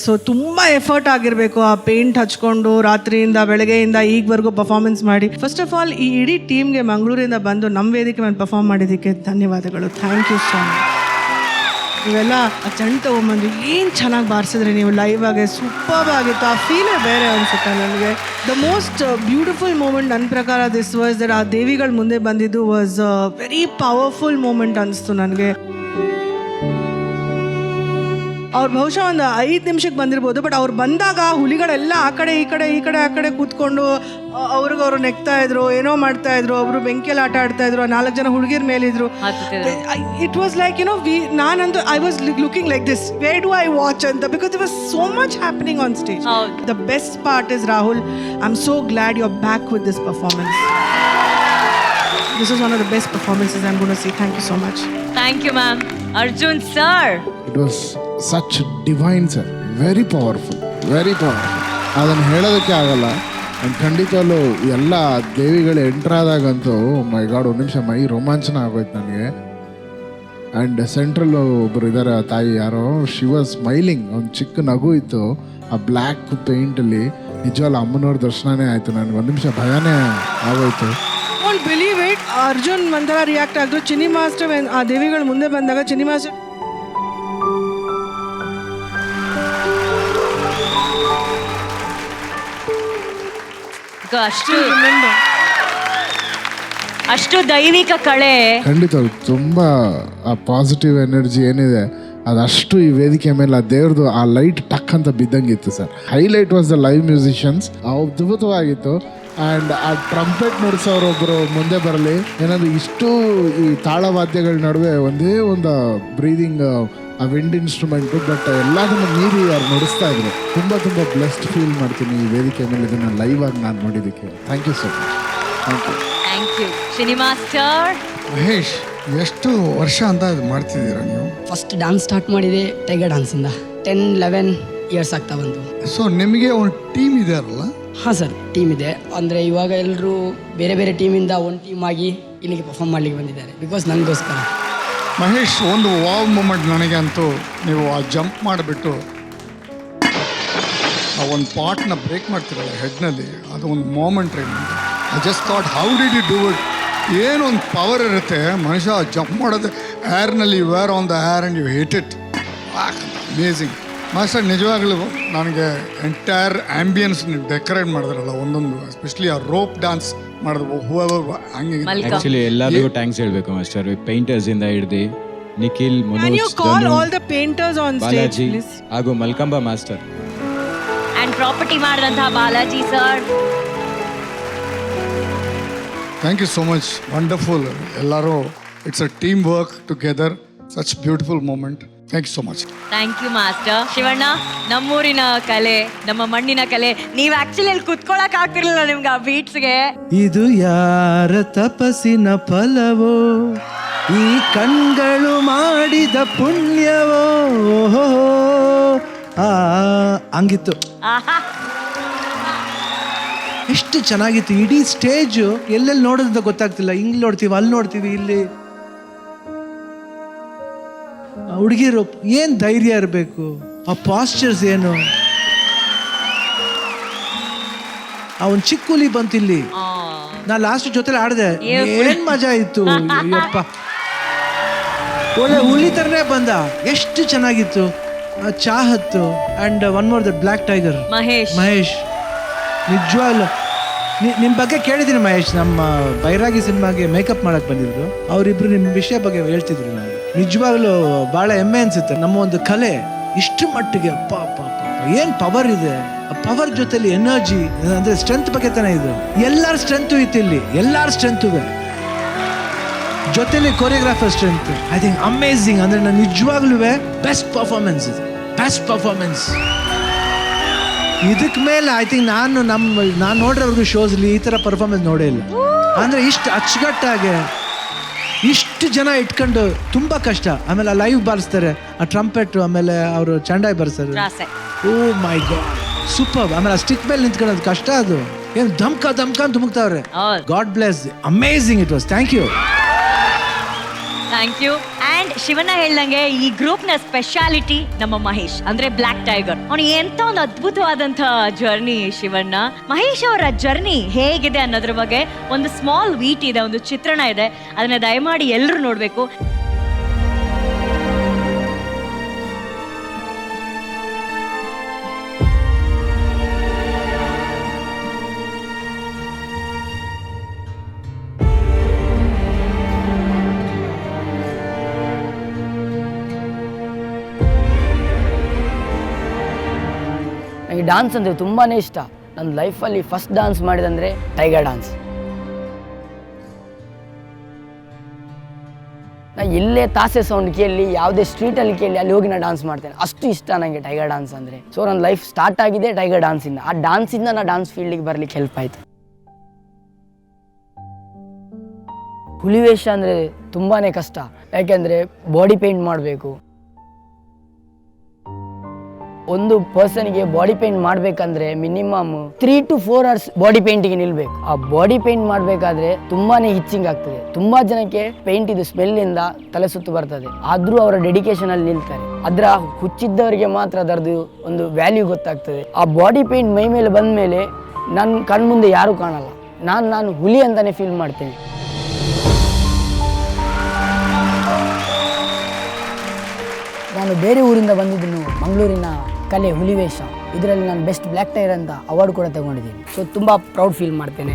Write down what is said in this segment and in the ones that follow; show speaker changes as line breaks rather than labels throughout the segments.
So ತುಂಬ effort ಆಗಿರಬೇಕು ಆ ಪೇಂಟ್ ಹಚ್ಕೊಂಡು ರಾತ್ರಿಯಿಂದ ಬೆಳಗ್ಗೆಯಿಂದ ಈಗವರೆಗೂ ಪರ್ಫಾರ್ಮೆನ್ಸ್ ಮಾಡಿ. ಫಸ್ಟ್ ಆಫ್ ಆಲ್ ಈ ಇಡೀ ಟೀಮ್ಗೆ ಮಂಗಳೂರಿಂದ ಬಂದು ನಮ್ಮ ವೇದಿಕೆ ಮೇಲೆ ಪರ್ಫಾರ್ಮ್ ಮಾಡಿದ್ದಕ್ಕೆ ಧನ್ಯವಾದಗಳು. Thank you so much. ನೀವೆಲ್ಲ ಆ ಚಂಡ್ ತಗೊಂಬಂದು ಏನು ಚೆನ್ನಾಗಿ ಬಾರಿಸಿದ್ರಿ ನೀವು ಲೈವ್ ಆಗಿ, ಸೂಪರ್ ಆಗಿತ್ತು. ಆ ಫೀಲೇ ಬೇರೆ ಅನಿಸುತ್ತೆ ನನಗೆ. ದ ಮೋಸ್ಟ್ ಬ್ಯೂಟಿಫುಲ್ ಮೂಮೆಂಟ್ ನನ್ನ ಪ್ರಕಾರ ದಿಸ್ ವಾಸ್ ದಟ್ ಆ ದೇವಿಗಳ ಮುಂದೆ ಬಂದಿದ್ದು ವಾಸ್ ವೆರಿ ಪವರ್ಫುಲ್ ಮೂಮೆಂಟ್ ಅನಿಸ್ತು ನನಗೆ. ಅವ್ರು ಬಹುಶಃ ಒಂದು 5 ನಿಮಿಷಕ್ಕೆ ಬಂದಿರ್ಬೋದು, ಬಟ್ ಅವ್ರು ಬಂದಾಗ ಹುಲಿಗಳೆಲ್ಲ ಆ ಕಡೆ ಕೂತ್ಕೊಂಡು ಅವ್ರಿಗವ್ರು ನೆಗ್ತಾ ಇದ್ರು, ಏನೋ ಮಾಡ್ತಾ ಇದ್ರು. ಒಬ್ರು ಬೆಂಕಿಯಲ್ಲಿ ಆಟ ಆಡ್ತಾ ಇದ್ರು, 4 ಜನ ಹುಡುಗಿರ್ ಮೇಲಿದ್ರು. ಇಟ್ ವಾಸ್ ಲೈಕ್ ನಾನಂತೂ I was looking like this, where do I watch ಅಂತ, because it was so much happening on stage. The best part is Rahul, I am so glad you are back with this performance. This is one of the best performances I'm going to see. Thank you so much.
Thank you, ma'am. Arjun sir.
It was such divine, sir. Very powerful. ಅದನ್ನು ಹೇಳೋದಕ್ಕೆ ಆಗಲ್ಲ. And ಖಂಡಿತವಲ್ಲೂ ಎಲ್ಲ ದೇವಿಗಳು ಎಂಟ್ರಾದಾಗಂತೂ ಮೈ god, ಒಂದು ನಿಮಿಷ ಮೈ ರೋಮಾಂಚನ ಆಗೋಯ್ತು ನನಗೆ. And central ಒಬ್ಬರು ಇದ್ದಾರೆ ತಾಯಿ, ಯಾರೋ, ಶಿ ವಾಸ್ ಸ್ಮೈಲಿಂಗ್. ಒಂದು ಚಿಕ್ಕ ನಗು ಇತ್ತು ಆ ಬ್ಲ್ಯಾಕ್ ಪೇಂಟಲ್ಲಿ. ನಿಜವಲ್ಲ ಅಮ್ಮನವ್ರ ದರ್ಶನನೇ ಆಯಿತು. ನನಗೆ ಒಂದು ನಿಮಿಷ ಭಯನೇ ಆಗೋಯ್ತು.
ಬಿಲೀವ್ ಇಟ್, ಅರ್ಜುನ್ ಒಂಥರ ರಿಯಾಕ್ಟ್ ಆಗಿದ್ರು. ಚಿನ್ನಿ ಮಾಸ್ಟರ್ ಆ ದೇವಿಗಳು ಮುಂದೆ ಬಂದಾಗ ಚಿನ್ನಿ ಮಾಸ್ಟರ್
ಅಷ್ಟು ದೈವಿಕ ಕಳೆ.
ಖಂಡಿತ ತುಂಬ ಆ ಪಾಸಿಟಿವ್ ಎನರ್ಜಿ ಏನಿದೆ ಅದಷ್ಟು ಈ ವೇದಿಕೆ ಮೇಲೆ ಆ ದೇವ್ರದ್ದು ಆ ಲೈಟ್ ಟಕ್ ಅಂತ ಬಿದ್ದಂಗಿತ್ತು sir. Highlight was the live musicians, ಅದ್ಭುತವಾಗಿತ್ತು. ಆ್ಯಂಡ್ ಆ ಟ್ರಂಪೆಟ್ ನುಡಿಸೋರೊಬ್ಬರು ಮುಂದೆ ಬರಲಿ. ಏನಂದ್ರೆ ಇಷ್ಟು ಈ ತಾಳವಾದ್ಯಗಳ ನಡುವೆ ಒಂದೇ ಒಂದು ಬ್ರೀದಿಂಗ್ ಆ ವಿಂಡ್ ಇನ್ಸ್ಟ್ರೂಮೆಂಟು, ಬಟ್ ಎಲ್ಲದನ್ನು ಮೀರಿ ಅವ್ರು ನುಡಿಸ್ತಾ ಇದ್ರು. ತುಂಬ ಬ್ಲೆಸ್ಡ್ ಫೀಲ್ ಮಾಡ್ತೀನಿ ಈ ವೇದಿಕೆ ಮೇಲೆ ಇದನ್ನು ಲೈವ್ ಆಗಿ ನಾನು ನೋಡಿದ್ದಕ್ಕೆ. Thank you so much.
Thank you Srini master.
Mahesh, ಎಷ್ಟು ವರ್ಷ ಅಂತ ಇದು ಮಾಡ್ತಿದ್ದೀರಾ ನೀವು?
ಫಸ್ಟ್ ಡ್ಯಾನ್ಸ್ ಸ್ಟಾರ್ಟ್ ಮಾಡಿದೆ ಟೈಗರ್ ಡ್ಯಾನ್ಸಿಂದ 10-11 ಇಯರ್ಸ್ ಆಗ್ತಾ ಬಂತು.
ಸೊ ನಿಮಗೆ ಒಂದು ಟೀಮ್ ಇದೆಯಲ್ಲ?
ಹಾಂ ಸರ್, ಟೀಮ್ ಇದೆ. ಅಂದರೆ ಇವಾಗ ಎಲ್ಲರೂ ಬೇರೆ ಬೇರೆ ಟೀಮಿಂದ ಒಂದು ಟೀಮ್ ಆಗಿ ಇಲ್ಲಿಗೆ ಪರ್ಫಾರ್ಮ್ ಮಾಡಲಿಕ್ಕೆ ಬಂದಿದ್ದಾರೆ, ಬಿಕಾಸ್ ನನಗೋಸ್ಕರ.
ಮಹೇಶ್, ಒಂದು ವಾವ್ ಮೂಮೆಂಟ್ ನನಗೆ ಅಂತೂ, ನೀವು ಆ ಜಂಪ್ ಮಾಡಿಬಿಟ್ಟು ಆ ಒಂದು ಪಾರ್ಟ್ನ ಬ್ರೇಕ್ ಮಾಡ್ತಿರಲ್ಲ ಹೆಡ್ನಲ್ಲಿ, ಅದು ಒಂದು ಮೂಮೆಂಟ್ ರೀ. I just thought how did you do it? ಏನೊಂದು ಪವರ್ ಇರುತ್ತೆ ಮನುಷ್ಯ ಜಂಪ್ ಮಾಡೋದು ಏರ್ನಲ್ಲಿ. You are on the air and you hit it. Amazing master. ನಿಜವಾಗ್ಲೂ ನನಗೆ ಎಂಟೈರ್ ಆ್ಯಂಬಿಯನ್ಸ್ ನೀವು ಡೆಕೋರೇಟ್ ಮಾಡಿದ್ರಲ್ಲ ಒಂದೊಂದು, ಎಸ್ಪೆಷಲಿ ಆ ರೋಪ್ ಡ್ಯಾನ್ಸ್ ಮಾಡಿದ್ರು ಹಂಗೆ.
ಆಕ್ಚುಲಿ ಎಲ್ಲರಿಗೂ ಥ್ಯಾಂಕ್ಸ್ ಹೇಳಬೇಕು ಮಾಸ್ಟರ್. ಪೇಂಟರ್ಸ್ ಇಂದ ಹಿಡಿದು ನಿಖಿಲ್, ಮನೋಜ್, ಬಾಲಾಜಿ ಹಾಗೂ ಮಲ್ಕಂಬ ಮಾಸ್ಟರ್
ಅಂಡ್ ಪ್ರಾಪರ್ಟಿ ಮಾಡಿದಂತಹ Balaji sir.
Thank you so much. Wonderful. ಎಲ್ಲರೂ it's a team work together. Such beautiful moment. Thank you so much.
Thank you master. Shivanna, ನಮ್ಮೂರಿನ ಕಲೆ, ನಮ್ಮ ಮಣ್ಣಿನ ಕಲೆ, ನೀವು ಆಕ್ಚುಲಿ ಅಲ್ಲಿ ಕುತ್ಕೊಳಕ್ ಆಗ್ತಿರ್ಲಿಲ್ಲ ನಿಮ್ಗೆ ಆ ಬೀಟ್ಸ್ಗೆ.
ಇದು ಯಾರ ತಪಸ್ಸಿನ ಫಲವೋ, ಈ ಕಣ್ಗಳು ಮಾಡಿದ ಪುಣ್ಯವೋ, ಹಂಗಿತ್ತು. ಎಷ್ಟು ಚೆನ್ನಾಗಿತ್ತು ಇಡೀ ಸ್ಟೇಜು. ಎಲ್ಲೆಲ್ಲಿ ನೋಡೋದಂತ ಗೊತ್ತಾಗ್ತಿಲ್ಲ. ಹಿಂಗ್ ನೋಡ್ತೀವಿ, ಅಲ್ಲಿ ನೋಡ್ತೀವಿ, ಇಲ್ಲಿ ಹುಡುಗಿರು ಏನ್ ಧೈರ್ಯ ಇರಬೇಕು, ಆ ಪಾಸ್ಚರ್ಸ್ ಏನು. ಅವನ್ ಚಿಕ್ಕ ಹುಲಿ ಬಂತಿಲ್ಲಿ, ನಾ ಲಾಸ್ಟ್ ಜೊತೆಲಿ ಆಡ್ದೆ, ಏನ್ ಮಜಾ ಇತ್ತು. ಅಯ್ಯಪ್ಪ, ಒಳ್ಳೆ ಹುಲಿ ತರನೇ ಬಂದ, ಎಷ್ಟು ಚೆನ್ನಾಗಿತ್ತು. ಚಾಹತ್ತು and one more the black tiger Mahesh. ನಿಜವಾಗ್ಲು ನಿಮ್ಮ ಬಗ್ಗೆ ಕೇಳಿದ್ದೀನಿ ಮಹೇಶ್. ನಮ್ಮ ಬೈರಾಗಿ ಸಿನಿಮಾಗೆ ಮೇಕಪ್ ಮಾಡಕ್ ಬಂದಿದ್ರು ಅವರಿಬ್ರು. ನಿಮ್ಮ ವಿಷಯ ಬಗ್ಗೆ ಹೇಳ್ತಿದ್ರು. ನಾವು ನಿಜವಾಗ್ಲೂ ಬಹಳ ಹೆಮ್ಮೆ ಅನ್ಸುತ್ತೆ. ನಮ್ಮ ಒಂದು ಕಲೆ ಇಷ್ಟು ಮಟ್ಟಿಗೆ ಏನ್ ಪವರ್ ಇದೆ. ಪವರ್ ಜೊತೆಲಿ ಎನರ್ಜಿ, ಅಂದ್ರೆ ಸ್ಟ್ರೆಂತ್ ಬಗ್ಗೆ ತಾನೇ ಇದು. ಎಲ್ಲಾರ ಸ್ಟ್ರೆಂತು ಇತ್ತು ಇಲ್ಲಿ, ಎಲ್ಲಾರ ಸ್ಟ್ರೆಂತ್ ಜೊತೆಲಿ choreographer strength. I think amazing. ಅಂದ್ರೆ ನಾನು ನಿಜವಾಗ್ಲೂ ಬೆಸ್ಟ್ ಪರ್ಫಾರ್ಮೆನ್ಸ್ ಇದು, ಬೆಸ್ಟ್ ಪರ್ಫಾರ್ಮೆನ್ಸ್. ಇದಕ್ ಮೇಲೆ ಐ ಥಿಂಕ್ ನಾನು ನೋಡಿರೋರ್ಗು ಶೋಸ್ಲಿ ಈ ತರ ಪರ್ಫಾರ್ಮೆನ್ಸ್ ನೋಡೇ ಇಲ್ಲ. ಅಂದ್ರೆ ಇಷ್ಟು ಅಚ್ಚುಕಟ್ಟಾಗೆ ಇಷ್ಟು ಜನ ಇಟ್ಕೊಂಡು ತುಂಬಾ ಕಷ್ಟ. ಆಮೇಲೆ ಆ ಲೈವ್ ಬಾರಿಸ್ತಾರೆ, ಆ ಟ್ರಂಪೆಟ್, ಆಮೇಲೆ ಅವರು ಚಂಡಾಯಿ ಬಾರಿಸ್ತಾರೆ. ಓ ಮೈ ಗಾಡ್, ಸೂಪರ್. ಆಮೇಲೆ ಆ ಸ್ಟಿಕ್ ಮೇಲೆ ನಿಂತ್ಕೊಳ್ಳೋದು ಕಷ್ಟ. ಅದು ಏನು ಧಮ್ಕ ಅಂತ ಧುಮುಕ್ತಾವ್ರೆ. God bless, amazing it was. Thank you.
Thank you. And Shivanna ಹೇಳ್ದಂಗೆ ಈ ಗ್ರೂಪ್ ನ ಸ್ಪೆಷಾಲಿಟಿ ನಮ್ಮ ಮಹೇಶ್ ಅಂದ್ರೆ ಬ್ಲಾಕ್ ಟೈಗರ್. ಅವ್ನು ಎಂತ ಒಂದು ಅದ್ಭುತವಾದಂತ ಜರ್ನಿ ಶಿವಣ್ಣ. ಮಹೇಶ್ ಅವರ ಜರ್ನಿ ಹೇಗಿದೆ ಅನ್ನೋದ್ರ ಬಗ್ಗೆ ಒಂದು ಸ್ಮಾಲ್ ವೀಟ್ ಇದೆ, ಒಂದು ಚಿತ್ರಣ ಇದೆ, ಅದನ್ನ ದಯಮಾಡಿ ಎಲ್ಲರೂ ನೋಡ್ಬೇಕು.
ನನಗೆ ಡ್ಯಾನ್ಸ್ ಅಂದರೆ ತುಂಬಾ ಇಷ್ಟ. ನನ್ನ ಲೈಫಲ್ಲಿ ಫಸ್ಟ್ ಡ್ಯಾನ್ಸ್ ಮಾಡಿದಂದರೆ ಟೈಗರ್ ಡ್ಯಾನ್ಸ್. ನಾನು ಎಲ್ಲೇ ತಾಸೆ ಸೌಂಡ್ ಕೇಳಿ, ಯಾವುದೇ ಸ್ಟ್ರೀಟಲ್ಲಿ ಕೇಳಿ, ಅಲ್ಲಿ ಹೋಗಿ ನಾನು ಡ್ಯಾನ್ಸ್ ಮಾಡ್ತೇನೆ. ಅಷ್ಟು ಇಷ್ಟ ನನಗೆ ಟೈಗರ್ ಡ್ಯಾನ್ಸ್ ಅಂದರೆ. ಸೊ ನನ್ನ ಲೈಫ್ ಸ್ಟಾರ್ಟ್ ಆಗಿದೆ ಟೈಗರ್ ಡ್ಯಾನ್ಸಿಂದ. ಆ ಡ್ಯಾನ್ಸಿಂದ ನಾನು ಡ್ಯಾನ್ಸ್ ಫೀಲ್ಡಿಗೆ ಬರಲಿಕ್ಕೆ ಹೆಲ್ಪ್ ಆಯಿತು. ಹುಲಿವೇಷ ಅಂದರೆ ತುಂಬಾ ಕಷ್ಟ, ಯಾಕೆಂದರೆ ಬಾಡಿ ಪೇಂಟ್ ಮಾಡಬೇಕು. ಒಂದು ಪರ್ಸನ್ಗೆ ಬಾಡಿ ಪೇಂಟ್ ಮಾಡಬೇಕಂದ್ರೆ ಮಿನಿಮಮ್ 3 to 4 hours ಬಾಡಿ ಪೇಂಟಿಗೆ ನಿಲ್ಬೇಕು. ಆ ಬಾಡಿ ಪೇಂಟ್ ಮಾಡಬೇಕಾದ್ರೆ ತುಂಬಾನೇ ಹಿಚ್ಚಿಂಗ್ ಆಗ್ತದೆ. ತುಂಬಾ ಜನಕ್ಕೆ ಪೇಂಟ್ ಇದು ಸ್ಮೆಲ್ ಇಂದ ತಲೆ ಸುತ್ತು ಬರ್ತದೆ, ಆದ್ರೂ ಅವರ ಡೆಡಿಕೇಶನ್ ಅಲ್ಲಿ ನಿಲ್ತಾರೆ. ಅದರ ಹುಚ್ಚಿದ್ದವರಿಗೆ ಮಾತ್ರ ಅದರದ್ದು ಒಂದು ವ್ಯಾಲ್ಯೂ ಗೊತ್ತಾಗ್ತದೆ. ಆ ಬಾಡಿ ಪೇಂಟ್ ಮೈ ಮೇಲೆ ಬಂದ ಮೇಲೆ ನನ್ನ ಕಣ್ಮುಂದೆ ಯಾರೂ ಕಾಣಲ್ಲ. ನಾನು ಹುಲಿ ಅಂತಾನೆ ಫೀಲ್ ಮಾಡ್ತೇನೆ. ನಾನು ಬೇರೆ ಊರಿಂದ ಬಂದಿದ್ದೀನಿ, ಮಂಗಳೂರಿನ ಕಲೆ ಹುಲಿವೇಷ. ಇದರಲ್ಲಿ ನಾನು ಬೆಸ್ಟ್ ಬ್ಲ್ಯಾಕ್ ಟೈಗರ್ ಅಂತ ಅವಾರ್ಡ್ ಕೂಡ ತಗೊಂಡಿದ್ದೀನಿ. ಸೊ ತುಂಬ ಪ್ರೌಡ್ ಫೀಲ್ ಮಾಡ್ತೇನೆ.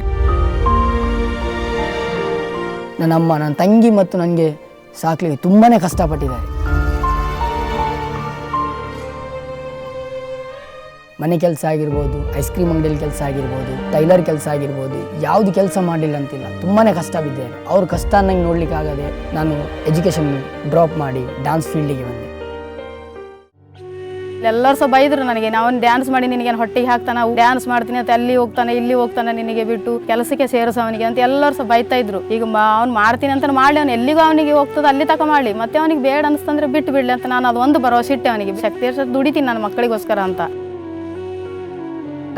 ನನ್ನ ಅಮ್ಮ, ನನ್ನ ತಂಗಿ ಮತ್ತು ನನಗೆ ಸಾಕಲಿಕ್ಕೆ ತುಂಬಾ ಕಷ್ಟಪಟ್ಟಿದ್ದಾರೆ. ಮನೆ ಕೆಲಸ ಆಗಿರ್ಬೋದು, ಐಸ್ ಕ್ರೀಮ್ ಅಂಗಡಿಯಲ್ಲಿ ಕೆಲಸ ಆಗಿರ್ಬೋದು, ಟೈಲರ್ ಕೆಲಸ ಆಗಿರ್ಬೋದು, ಯಾವುದು ಕೆಲಸ ಮಾಡಲಿಲ್ಲ ಅಂತಿಲ್ಲ, ತುಂಬಾ ಕಷ್ಟ ಬಿದ್ದೇನೆ. ಅವ್ರ ಕಷ್ಟ ನಂಗೆ ನೋಡಲಿಕ್ಕಾಗದೆ ನಾನು ಎಜುಕೇಷನ್ ಡ್ರಾಪ್ ಮಾಡಿ ಡ್ಯಾನ್ಸ್ ಫೀಲ್ಡಿಗೆ ಬಂದೆ.
ಎಲ್ಲರೂ ಸಹ ಬೈದ್ರು ನನಗೆ, ನಾವು ಡ್ಯಾನ್ಸ್ ಮಾಡಿ ನಿನಗೆ ಹೊಟ್ಟೆಗೆ ಹಾಕ್ತಾನೆ, ಡ್ಯಾನ್ಸ್ ಮಾಡ್ತೀನಿ ಅಂತ ಅಲ್ಲಿ ಹೋಗ್ತಾನೆ ಇಲ್ಲಿ ಹೋಗ್ತಾನೆ, ನಿನಗೆ ಬಿಟ್ಟು ಕೆಲಸಕ್ಕೆ ಸೇರಿಸೋ ಅವನಿಗೆ ಅಂತ ಎಲ್ಲರೂ ಸಹ ಬೈತಾ ಇದ್ರು. ಈಗ ಅವ್ನು ಮಾಡ್ತೀನಿ ಅಂತ ಮಾಡಲಿ, ಅವ್ನು ಎಲ್ಲಿಗೂ ಅವನಿಗೆ ಹೋಗ್ತದೆ ಅಲ್ಲಿ ತಕ ಮಾಡಲಿ, ಮತ್ತೆ ಅವನಿಗೆ ಬೇಡ ಅನಿಸ್ತಂದ್ರೆ ಬಿಟ್ಟು ಬಿಡಲಿ ಅಂತ ನಾನು ಅದು ಒಂದು ಭರವಸೆ ಇಟ್ಟೆ ಅವನಿಗೆ. ಶಕ್ತಿ ದುಡಿತೀನಿ ನನ್ನ ಮಕ್ಕಳಿಗೋಸ್ಕರ ಅಂತ.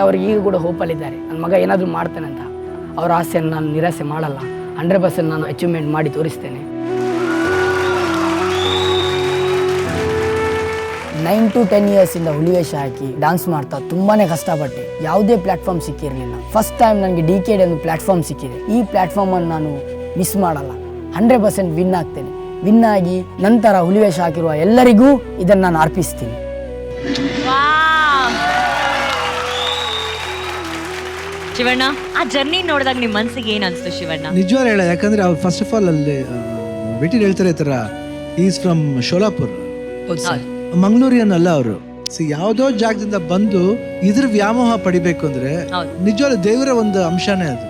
ಅವ್ರಿಗೆ ಈಗ ಕೂಡ ಹೋಪಲ್ಲಿದ್ದಾರೆ, ನನ್ನ ಮಗ ಏನಾದರೂ ಮಾಡ್ತಾನೆ ಅಂತ. ಅವ್ರ ಆಸೆಯನ್ನು ನಾನು ನಿರಾಸೆ ಮಾಡಲ್ಲ. 100% ನಾನು ಅಚೀವ್ಮೆಂಟ್ ಮಾಡಿ ತೋರಿಸ್ತೇನೆ. 9 to 10 ಇಯರ್ಸಿಂದ ಹುಲಿವೇಷ ಹಾಕಿ ಡ್ಯಾನ್ಸ್ ಮಾಡ್ತಾ ತುಂಬಾ ಕಷ್ಟಪಟ್ಟೆ. ಯಾವುದೇ ಪ್ಲ್ಯಾಟ್ಫಾರ್ಮ್ ಸಿಕ್ಕಿರಲಿಲ್ಲ. ಫಸ್ಟ್ ಟೈಮ್ ನನಗೆ DKD ಒಂದು ಪ್ಲ್ಯಾಟ್ಫಾರ್ಮ್ ಸಿಕ್ಕಿದೆ. ಈ ಪ್ಲ್ಯಾಟ್ಫಾರ್ಮನ್ನು ನಾನು ಮಿಸ್ ಮಾಡಲ್ಲ. 100% ವಿನ್ ಆಗ್ತೇನೆ. ವಿನ್ ಆಗಿ ನಂತರ ಹುಲಿವೇಷ ಹಾಕಿರುವ ಎಲ್ಲರಿಗೂ ಇದನ್ನು ನಾನು ಅರ್ಪಿಸ್ತೀನಿ.
ಶಿವಣ್ಣ, ಆ ಜರ್ನಿ ನೋಡಿದಾಗ ನಿಮ್ಮ ಮನಸ್ಸಿಗೆ ಏನು ಅನಿಸ್ತು ಶಿವಣ್ಣ?
ನಿಜವಾಗ್ಲೂ ಹೇಳ, ಯಾಕಂದ್ರೆ ಅವ್ರು ಫಸ್ಟ್ ಆಫ್ ಆಲ್ ಅಲ್ಲಿ ಭೇಟಿ ಹೇಳ್ತಾರೆ ಈ ಥರ, ಈಸ್ ಫ್ರಮ್ ಶೋಲಾಪುರ್, ಮಂಗಳೂರಿಯನ್ ಅಲ್ಲ ಅವರು. ಯಾವುದೋ ಜಾಗದಿಂದ ಬಂದು ಇದ್ರ ವ್ಯಾಮೋಹ ಪಡಿಬೇಕು ಅಂದ್ರೆ ನಿಜವಾಗ್ಲೂ ದೇವರ ಒಂದು ಅಂಶನೇ ಅದು.